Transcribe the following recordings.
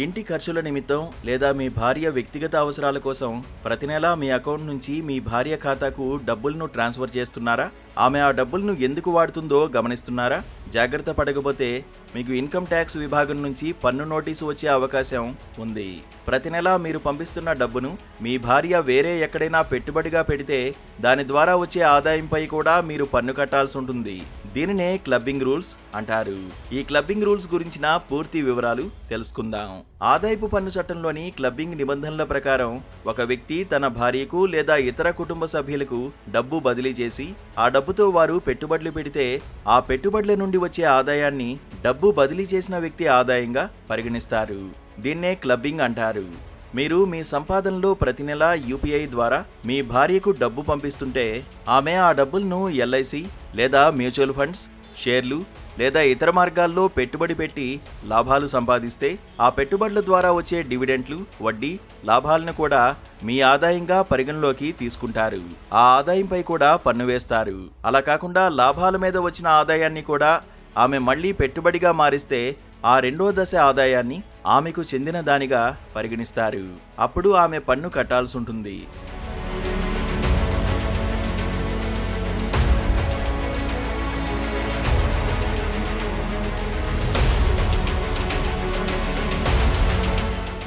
ఇంటి ఖర్చుల నిమిత్తం లేదా మీ భార్య వ్యక్తిగత అవసరాల కోసం ప్రతి నెలా మీ అకౌంట్ నుంచి మీ భార్య ఖాతాకు డబ్బులను ట్రాన్స్ఫర్ చేస్తున్నారా? ఆమె ఆ డబ్బులను ఎందుకు వాడుతుందో గమనిస్తున్నారా? జాగ్రత్త పడకపోతే మీకు ఇన్కమ్ ట్యాక్స్ విభాగం నుంచి పన్ను నోటీసు వచ్చే అవకాశం ఉంది. ప్రతి నెలా మీరు పంపిస్తున్న డబ్బును మీ భార్య వేరే ఎక్కడైనా పెట్టుబడిగా పెడితే దాని ద్వారా వచ్చే ఆదాయంపై కూడా మీరు పన్ను కట్టాల్సి ఉంటుంది. దీనినే క్లబ్బింగ్ రూల్స్ అంటారు. ఈ క్లబ్బింగ్ రూల్స్ గురించిన పూర్తి వివరాలు తెలుసుకుందాం. ఆదాయపు పన్ను చట్టంలోని క్లబ్బింగ్ నిబంధనల ప్రకారం ఒక వ్యక్తి తన భార్యకు లేదా ఇతర కుటుంబ సభ్యులకు డబ్బు బదిలీ చేసి ఆ డబ్బుతో వారు పెట్టుబడులు పెడితే ఆ పెట్టుబడుల నుండి వచ్చే ఆదాయాన్ని డబ్బు బదిలీ చేసిన వ్యక్తి ఆదాయంగా పరిగణిస్తారు. దీన్నే క్లబ్బింగ్ అంటారు. మీరు మీ సంపాదనలో ప్రతి నెల యూపీఐ ద్వారా మీ భార్యకు డబ్బు పంపిస్తుంటే ఆమె ఆ డబ్బులను ఎల్ఐసి లేదా మ్యూచువల్ ఫండ్స్, షేర్లు లేదా ఇతర మార్గాల్లో పెట్టుబడి పెట్టి లాభాలు సంపాదిస్తే ఆ పెట్టుబడుల ద్వారా వచ్చే డివిడెంట్లు, వడ్డీ, లాభాలను కూడా మీ ఆదాయంగా పరిగణలోకి తీసుకుంటారు. ఆ ఆదాయంపై కూడా పన్ను వేస్తారు. అలా కాకుండా లాభాల మీద వచ్చిన ఆదాయాన్ని కూడా ఆమె మళ్లీ పెట్టుబడిగా మారిస్తే ఆ రెండో దశ ఆదాయాన్ని ఆమెకు చెందిన దానిగా పరిగణిస్తారు. అప్పుడు ఆమె పన్ను కట్టాల్సి ఉంటుంది.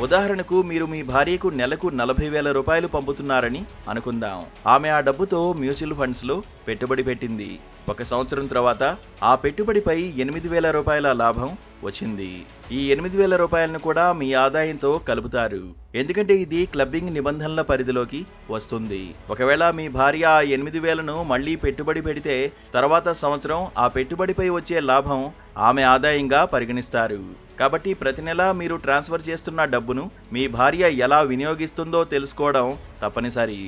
ఉదాహరణకు మీరు మీ భార్యకు నెలకు 40,000 రూపాయలు పంపుతున్నారని అనుకుందాం. ఆమె ఆ డబ్బుతో మ్యూచువల్ ఫండ్స్లో పెట్టుబడి పెట్టింది. 1 సంవత్సరం తర్వాత ఆ పెట్టుబడిపై 8,000 రూపాయల లాభం వచ్చింది. ఈ 8,000 రూపాయలను కూడా మీ ఆదాయంతో కలుపుతారు. ఎందుకంటే ఇది క్లబ్బింగ్ నిబంధనల పరిధిలోకి వస్తుంది. ఒకవేళ మీ భార్య ఆ 8,000ను మళ్లీ పెట్టుబడి పెడితే తర్వాత సంవత్సరం ఆ పెట్టుబడిపై వచ్చే లాభం ఆమె ఆదాయంగా పరిగణిస్తారు. కాబట్టి ప్రతి నెలా మీరు ట్రాన్స్ఫర్ చేస్తున్న డబ్బును మీ భార్య ఎలా వినియోగిస్తుందో తెలుసుకోవడం తప్పనిసరి.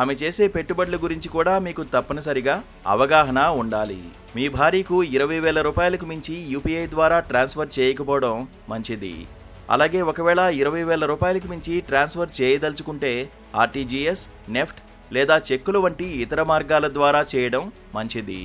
ఆమె చేసే పెట్టుబడుల గురించి కూడా మీకు తప్పనిసరిగా అవగాహన ఉండాలి. మీ భార్యకు 20,000 రూపాయలకు మించి యూపీఐ ద్వారా ట్రాన్స్ఫర్ చేయకపోవడం మంచిది. అలాగే ఒకవేళ 20,000 రూపాయలకు మించి ట్రాన్స్ఫర్ చేయదలుచుకుంటే ఆర్టీజీఎస్, నెఫ్ట్ లేదా చెక్కుల వంటి ఇతర మార్గాల ద్వారా చేయడం మంచిది.